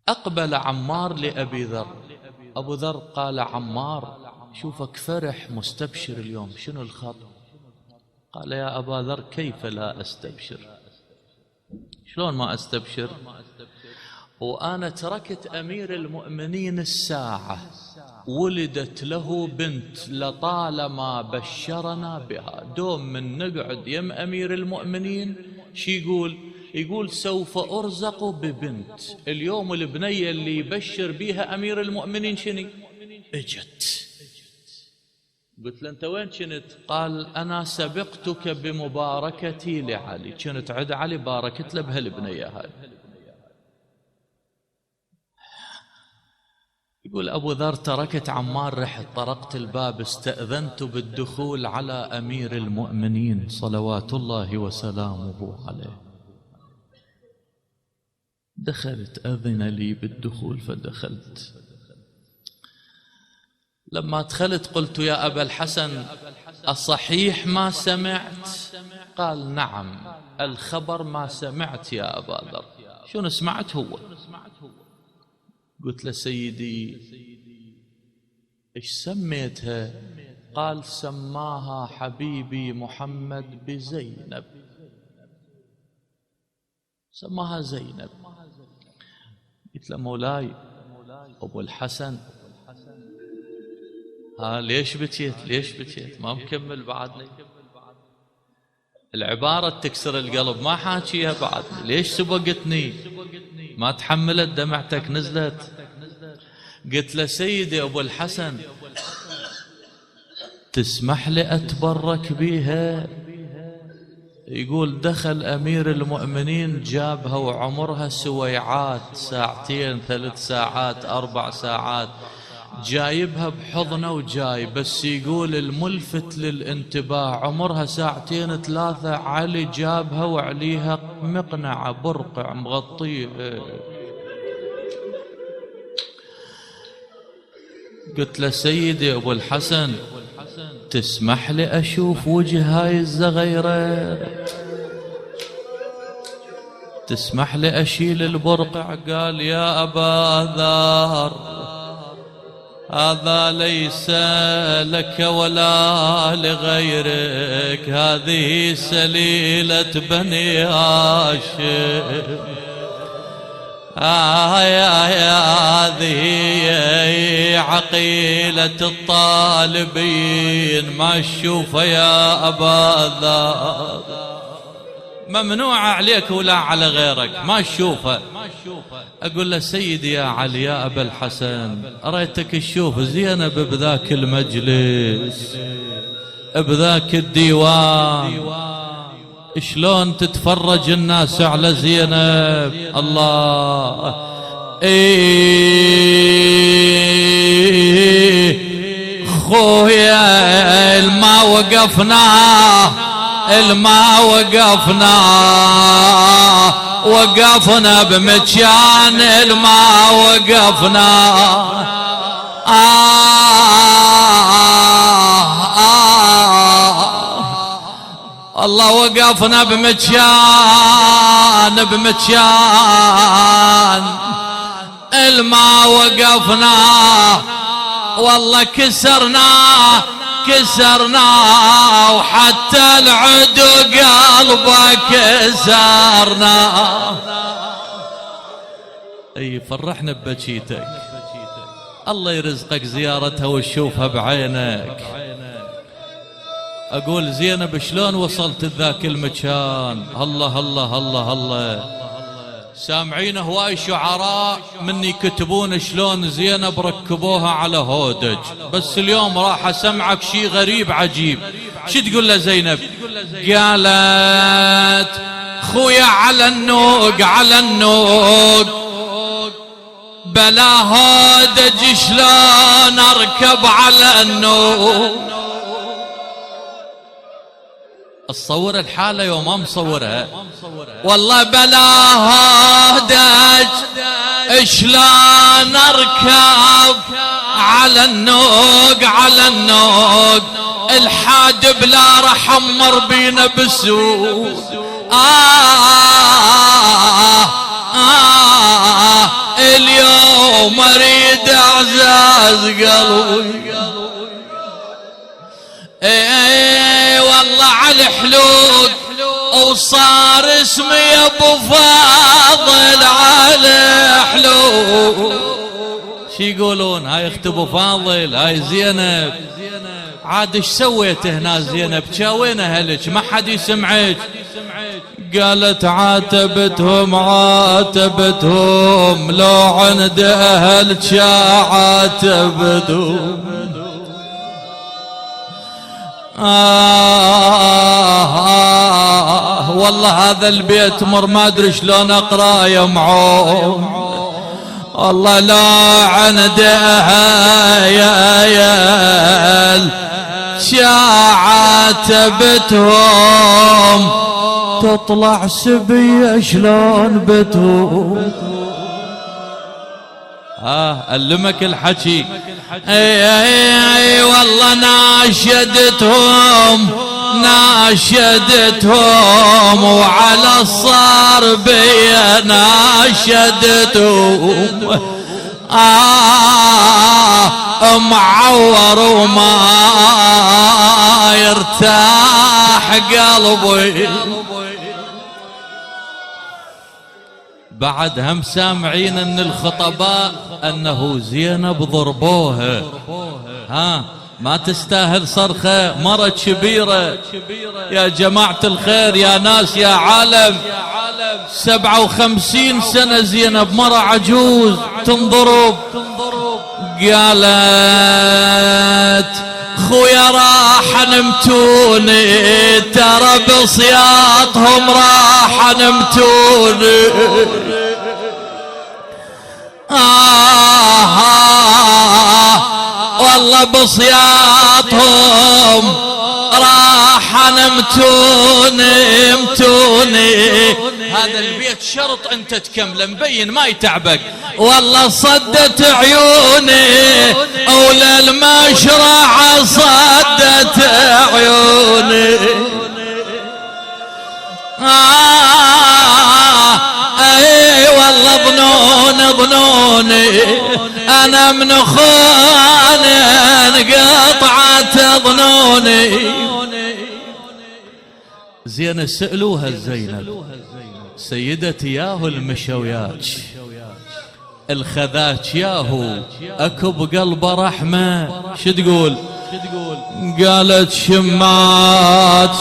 أقبل عمار لأبي ذر. أبو ذر قال: عمار شوفك فرح مستبشر اليوم، شنو الخط؟ قال: يا أبا ذر كيف لا أستبشر؟ شلون ما أستبشر وأنا تركت أمير المؤمنين الساعة ولدت له بنت لطالما بشرنا بها. دوم من نقعد يم أمير المؤمنين شي يقول سوف أرزق ببنت. اليوم البنية اللي يبشر بيها أمير المؤمنين شنو اجت. قلت له: أنت وين كنت؟ قال: أنا سبقتك بمباركتي لعلي. كنت عند علي باركت له بهالبنية هاي. يقول أبو ذر: تركت عمار، رحت طرقت الباب، استأذنت بالدخول على أمير المؤمنين صلوات الله وسلامه عليه. دخلت، أذن لي بالدخول فدخلت. لما دخلت قلت: يا أبا الحسن أصحيح ما سمعت؟ قال: نعم، الخبر ما سمعت يا أبا ذر. شنو سمعت هو؟ قلت له: سيدي إيش سميتها؟ قال: سماها حبيبي محمد بزينب، سماها زينب. قلت له: مولاي أبو الحسن، ليش بكيت؟ ليش بكيت؟ ما مكمل بعدني. العبارة تكسر القلب ما حاكيها بعدني. ليش سبقتني؟ ما تحملت دمعتك نزلت. قلت له: سيدي أبو الحسن تسمح لي أتبرك بيها؟ يقول: دخل أمير المؤمنين جابها وعمرها سويعات، ساعتين 3 ساعات 4 ساعات، جايبها بحضنه وجاي. بس يقول الملفت للانتباه عمرها 2 ساعتين 3 علي جابها وعليها مقنعة برقع مغطيها. قلت له: سيدي أبو الحسن تسمح لي أشوف وجه هاي الزغيرة؟ تسمح لي أشيل البرقع؟ قال: يا أبا ذر هذا ليس لك ولا لغيرك، هذه سليلة بني هاشم، هذه عقيلة الطالبين، ما تشوفها يا أبا ذر، ممنوع عليك ولا على غيرك، ما تشوفها. أقول له: سيدي يا علي يا أبا الحسن أريتك تشوف زينب بذاك المجلس بذاك الديوان، شلون تتفرج الناس على زينب. الله خويا الما وقفنا بمكان الما وقفنا. الله وقفنا بمكان الما وقفنا، والله كسرنا وحتى العدو قلبه كسرنا. اي فرحنا ببكيتك، الله يرزقك زيارتها وتشوفها بعينك. اقول زينب شلون وصلت ذاك المكان؟ الله الله الله الله. سامعين هواي شعراء مني يكتبون شلون زينب ركبوها على هودج، بس اليوم راح اسمعك شي غريب عجيب. شو تقول له زينب؟ قالت: خويا على النوق بلا هودج شلون اركب على النوق. اتصور الحالة يوم ما مصورها، والله بلا هودج شلون اركب على النوق الحاد بلا رحم مر بينا بسود. اليوم اليوم اريد اعزاز قلبي. اي والله على الحلول وصار اسمي ابو فاضل على حلول. شي يقولون هاي اخت ابو فاضل هاي زينب. عاد ايش سويت هنا زينب؟ وين اهلك؟ ما حد يسمعك. قالت عاتبتهم لو عند اهلك عاتبتهم. والله هذا البيت مر ما ادري شلون اقرا يا معون. والله لا عند اهل عاتبتهم تطلع سبيه شلون بتهم. ألمك الحكي. اي والله ناشدتهم وعلى الصار بيا ناشدتهم. معور وما يرتاح قلبي. بعد هم سامعين ان الخطباء انه زينب ضربوها. ما تستاهل صرخة، مرة كبيرة يا جماعة الخير يا ناس يا عالم. 57 سنة زينب، مرة عجوز تنضرب. قالت خويا راح نمتوني ترى بصياطهم راح نمتوني. والله بصياطهم راح نمتوني. هذا البيت شرط انت تكمله مبين ما يتعبك. والله صدت عيوني اولى المشرع صدت عيوني. اي والله ظنوني انا من خان قطعت ظنوني. زين سألوها زينب سيدتي ياهو المشويات الخذاك ياهو اكو بقلبه رحمة شو تقول؟ قالت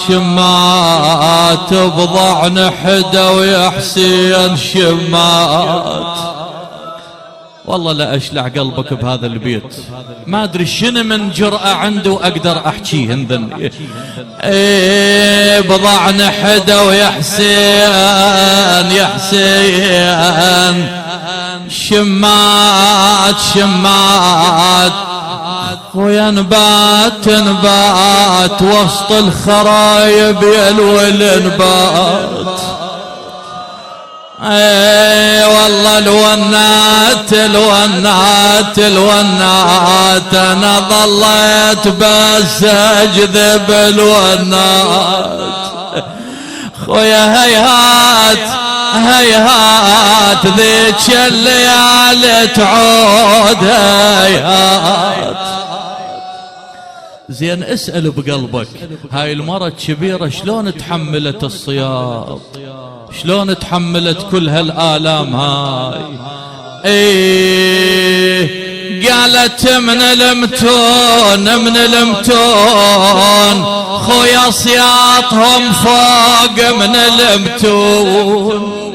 شمات بضعن حدا ويا حسين شمات. والله لا اشلع قلبك بهذا البيت، ما ادري شنو من جرأة عنده اقدر احكيه هندن. ايه بضعن حدا ويا حسين يا حسين شمات ويا نبات وسط الخرايب يا الولنبات. اي والله الونات انا ظليت بس اجذب الونات. خويا هيهات ذيك الليالي تعود هيهات. زين اسأل بقلبك هاي المرة الكبيرة شلون تحملت الصيام، شلون تحملت كل هالآلام هاي. ايه قالت من المتون خويا صياطهم فوق من المتون.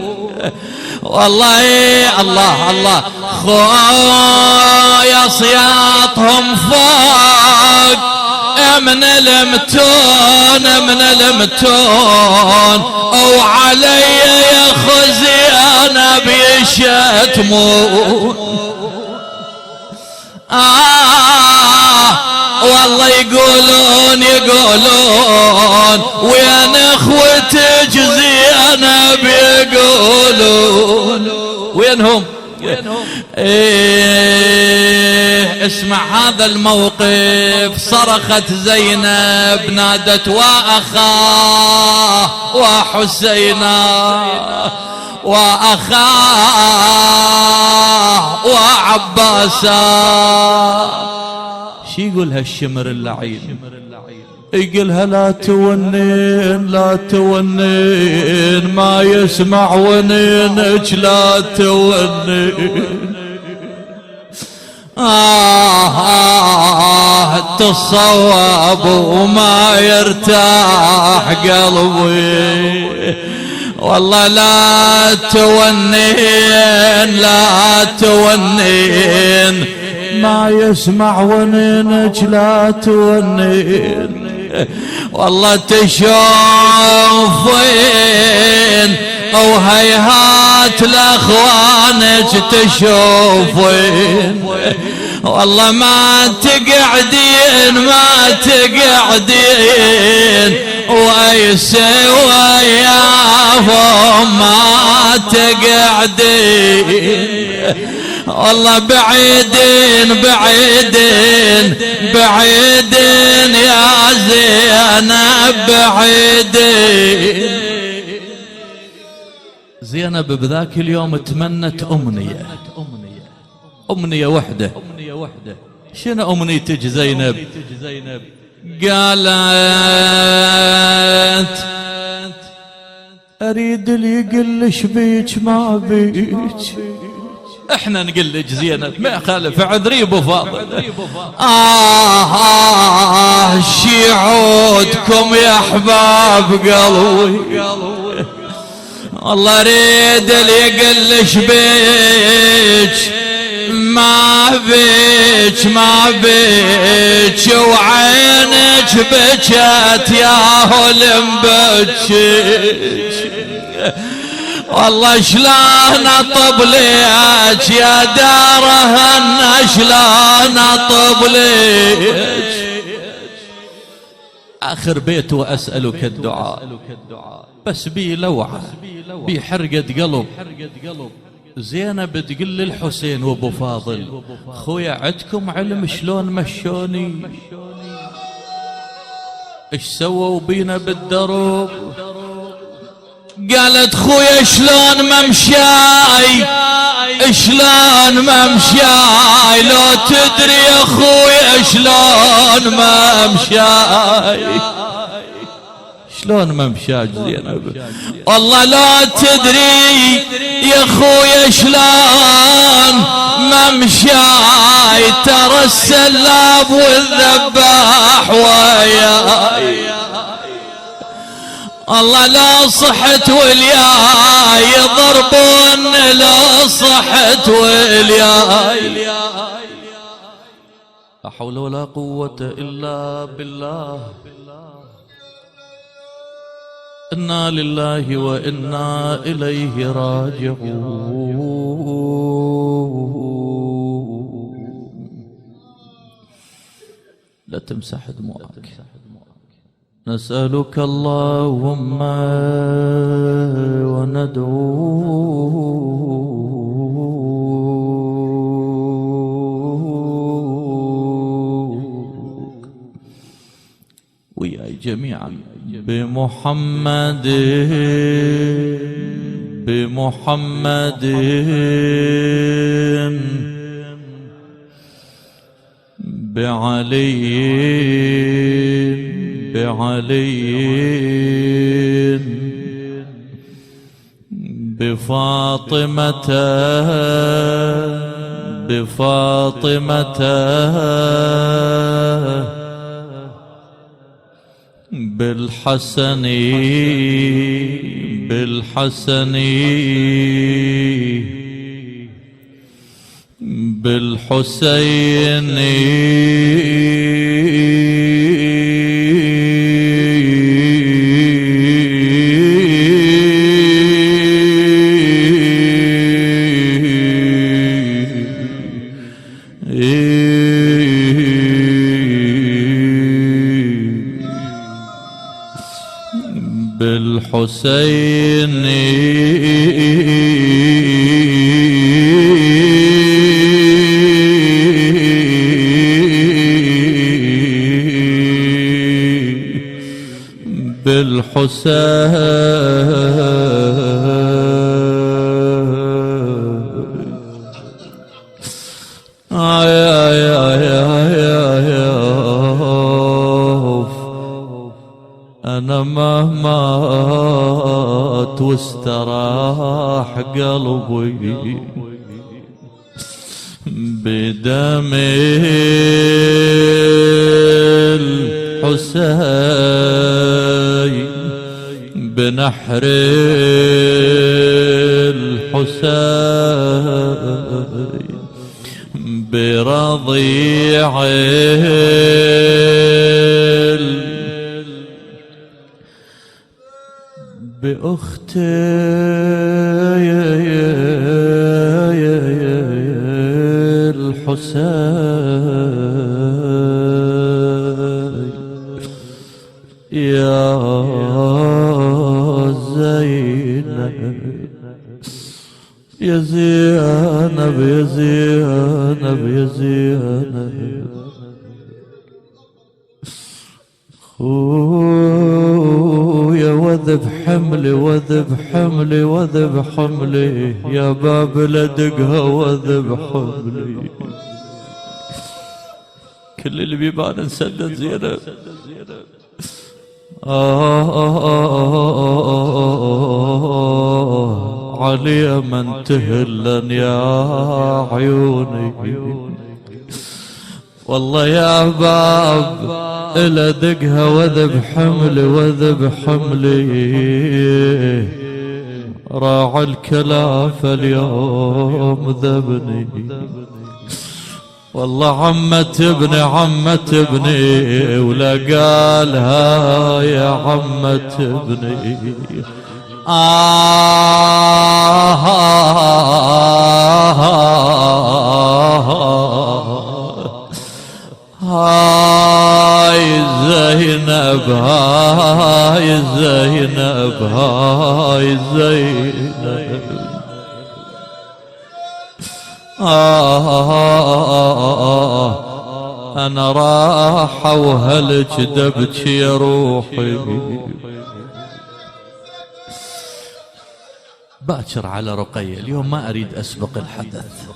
والله الله خويا صياطهم فوق من المتون وعلي يا خزيانة بيشتمون. والله يقولون وين اخوتك زينب يقولون وينهم. إيه اسمع هذا الموقف. صرخت زينب نادت وأخاه وحسينا وأخاه عباسا. شي يقول هالشمر اللعين؟ يقولها لا تونين لا تونين، ما يسمع ونينك لا تونين. تصوب وما يرتاح قلبي، والله لا تونين لا تونين، ما يسمع ونينك لا تونين. والله تشوفين وهيهات لاخوانك تشوفين، والله ما تقعدين ما تقعدين، ويسوي وياهم ما تقعدين. والله بعيدين بعيدين بعيدين يا زينب بعيدين. زينب بذاك اليوم تمنت أمنية وحدة. شنو أمنيتك زينب؟ قالت أريد اللي يقلش بيك ما بيك. احنا نقول لك زينب ما يخالف، عذري ابو فاضل. شي عودكم يا احباب قلبي، والله اريد اللي يقلش بيك ما بيك ما بيك، وعينك بكت يا هل مبكيك. والله شلون اطب ليك يا دارهن شلون اطب ليك. اخر بيت واسالك الدعاء، بس بي لوعه بي حرقه قلب. زينب تقول للحسين وابو فاضل خويا عندكم علم شلون مشوني، ايش سووا بينا بالدرب؟ قالت خويا شلون ممشاي شلون ممشاي، لو تدري يا خويا شلون ممشاي. شلون ممشاج زينب؟ والله لا تدري يا خويا شلون ممشاي، ترى السلاب والذباح وياي. الله لا صحت والياي يضربون، لا صحت والياي. لا حول ولا قوة إلا بالله. إنا لله وإنا إليه راجعون. لا تمسح دموعك. نسألك اللهم وندعوك وياي جميعا بمحمد بعلي بفاطمة بالحسن بالحسين بالحسين بالحسين. أنا مهما واستراح قلبي بدم الحسين بنحر الحسين برضيع بأختي الحسين يا زينب يا زينب يا زينب يا زينب خويا وذب حملي وذب حملي وذب حملي يا باب لدقها وذب حملي كل اللي بيبان نسدد زينب علي من تهلن يا عيوني والله يا باب إلى دقها وذب حملي وذب حملي راعي الكلاف اليوم ذبني والله عمة ابني عمة ابني ولا قالها يا عمة ابني هاي زينب هاي زينب هاي زينب أنا راحة وهلج دبكي يا روحي باكر على رقية اليوم ما أريد أسبق الحدث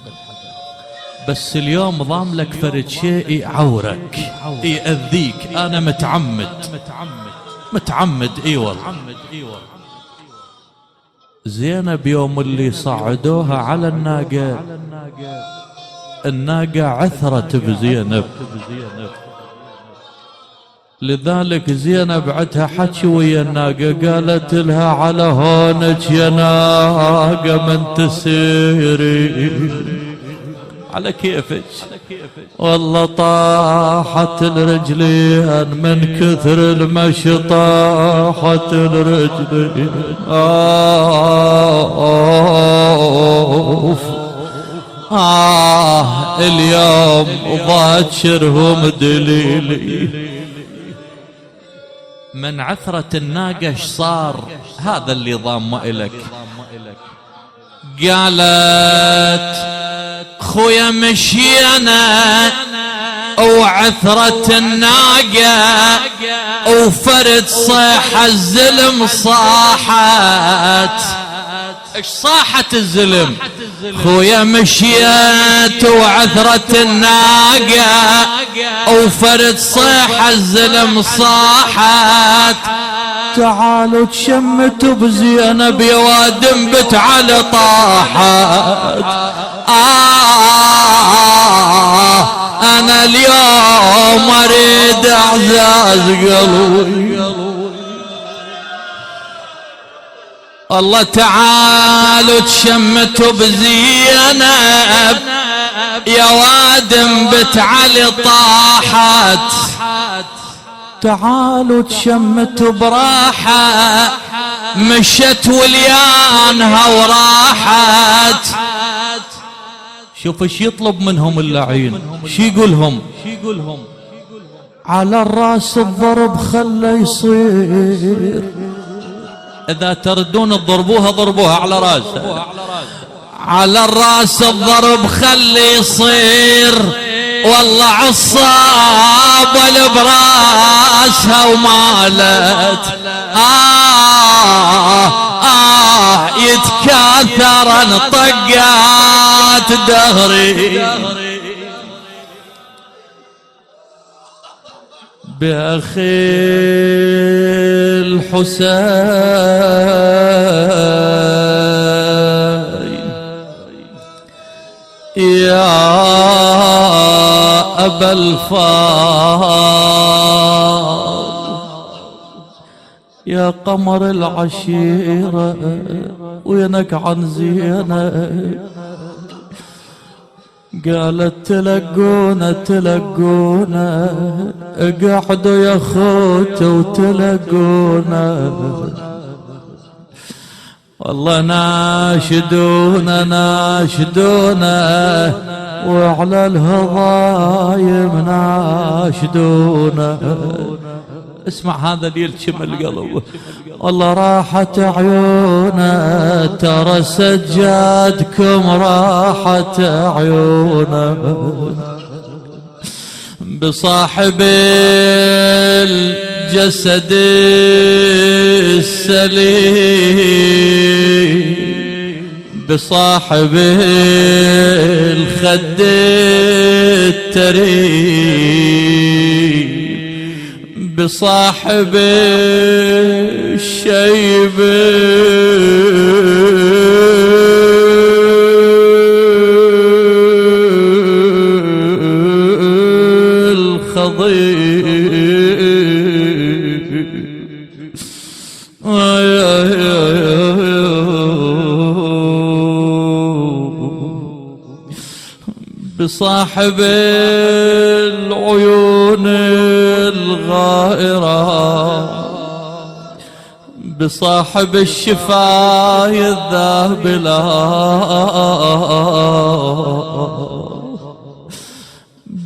بس اليوم ضام لك فرد شيء يعورك يأذيك أنا متعمد إي والله زينب يوم اللي صعدوها على الناقة عثرت بزينب لذلك زينب عدها حكي ويا الناقة قالت لها على هونك يا ناقة من تسيري على كيفك والله طاحت الرجلين من كثر المشي طاحت الرجلين اليوم ضاجرهم دليلي من عثرة الناقة ايش صار هذا اللي ضام إلك قالت خويا مشينا وعثرة الناقة وفرد صيح الزلم صاحت ايش صاحت الزلم خويا مشيت وعثرة الناقة وفرد صيح الزلم صاحت تعالوا تشمتوا بزينب يا وادم بت على طاحت أنا اليوم أريد أعزاز قلبي الله تعالوا تشمتوا بزينب يا وادم بت علي طاحت تعالوا تشمتوا براحة مشت وليانها وراحت شوف ايش يطلب منهم اللعين شو يقولهم على الراس الضرب خله يصير اذا تردون تضربوها ضربوها على راسها على الراس الضرب خله يصير والله عصابة براسها ومالت يتكاثر طقات دهري بأخي الحسين يا أبا الفاضل يا قمر العشيرة وينك عن زينب؟ قالت تلقونا تلقونا اقعدوا يا خوت وتلقونا والله ناشدونا ناشدونا وعلى الهضايم ناشدونا. اسمع هذا اللي يلتم القلب. والله راحت عيونا ترى سجادكم راحت عيونا بصاحب الجسد السليم بصاحب الخد التريم بصاحب الشيب بصاحب العيون الغائرة بصاحب الشفاي الذابلة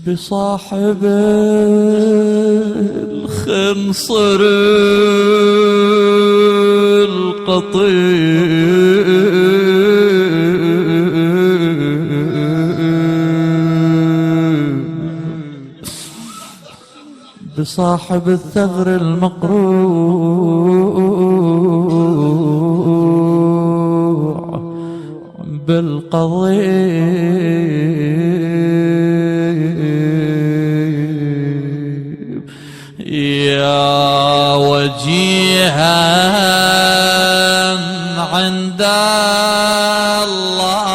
بصاحب الخنصر القطيع بصاحب الثغر المقروع بالقضيب يا وجيها عند الله